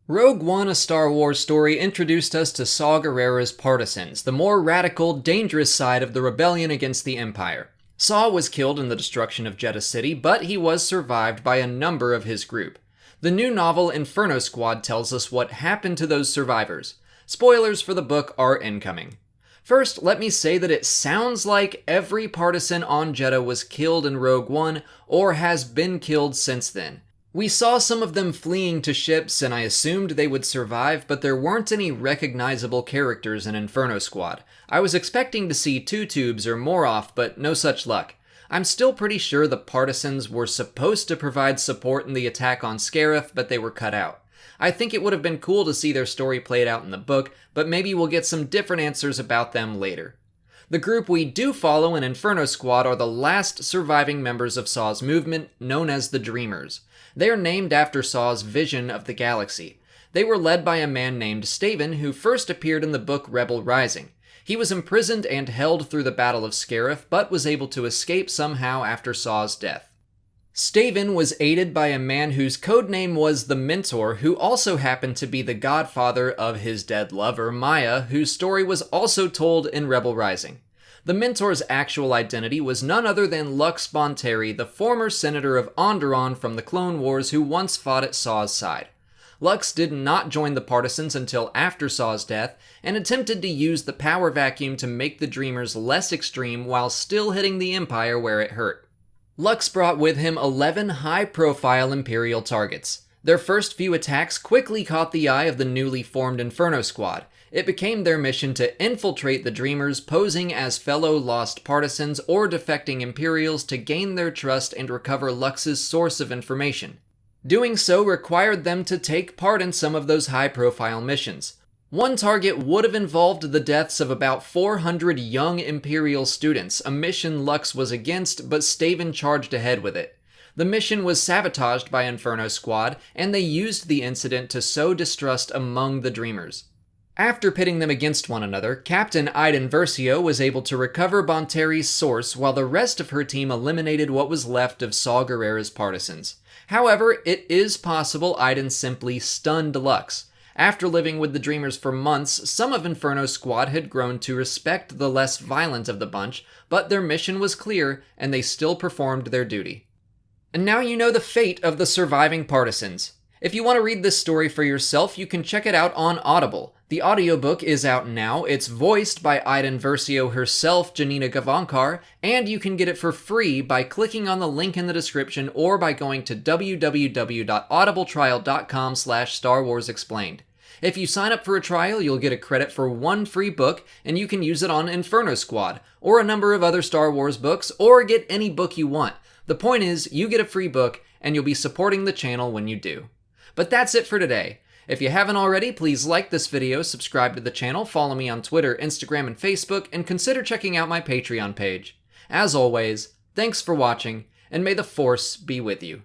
Rogue One, a Star Wars story, introduced us to Saw Gerrera's Partisans, the more radical, dangerous side of the rebellion against the Empire. Saw was killed in the destruction of Jedha City, but he was survived by a number of his group. The new novel Inferno Squad tells us what happened to those survivors. Spoilers for the book are incoming. First, let me say that it sounds like every partisan on Jedha was killed in Rogue One, or has been killed since then. We saw some of them fleeing to ships, and I assumed they would survive, but there weren't any recognizable characters in Inferno Squad. I was expecting to see two tubes or more off, but no such luck. I'm still pretty sure the Partisans were supposed to provide support in the attack on Scarif, but they were cut out. I think it would have been cool to see their story played out in the book, but maybe we'll get some different answers about them later. The group we do follow in Inferno Squad are the last surviving members of Saw's movement, known as the Dreamers. They are named after Saw's vision of the galaxy. They were led by a man named Staven, who first appeared in the book Rebel Rising. He was imprisoned and held through the Battle of Scarif, but was able to escape somehow after Saw's death. Staven was aided by a man whose codename was the Mentor, who also happened to be the godfather of his dead lover, Maya, whose story was also told in Rebel Rising. The Mentor's actual identity was none other than Lux Bonteri, the former senator of Onderon from the Clone Wars who once fought at Saw's side. Lux did not join the Partisans until after Saw's death, and attempted to use the power vacuum to make the Dreamers less extreme while still hitting the Empire where it hurt. Lux brought with him 11 high-profile Imperial targets. Their first few attacks quickly caught the eye of the newly formed Inferno Squad. It became their mission to infiltrate the Dreamers, posing as fellow lost Partisans or defecting Imperials to gain their trust and recover Lux's source of information. Doing so required them to take part in some of those high-profile missions. One target would have involved the deaths of about 400 young Imperial students, a mission Lux was against, but Staven charged ahead with it. The mission was sabotaged by Inferno Squad, and they used the incident to sow distrust among the Dreamers. After pitting them against one another, Captain Iden Versio was able to recover Bonteri's source, while the rest of her team eliminated what was left of Saw Gerrera's Partisans. However, it is possible Iden simply stunned Lux. After living with the Dreamers for months, some of Inferno Squad had grown to respect the less violent of the bunch, but their mission was clear, and they still performed their duty. And now you know the fate of the surviving Partisans. If you want to read this story for yourself, you can check it out on Audible. The audiobook is out now, it's voiced by Iden Versio herself, Janina Gavankar, and you can get it for free by clicking on the link in the description or by going to www.audibletrial.com/Star Wars Explained. If you sign up for a trial, you'll get a credit for one free book, and you can use it on Inferno Squad, or a number of other Star Wars books, or get any book you want. The point is, you get a free book, and you'll be supporting the channel when you do. But that's it for today. If you haven't already, please like this video, subscribe to the channel, follow me on Twitter, Instagram, and Facebook, and consider checking out my Patreon page. As always, thanks for watching, and may the Force be with you.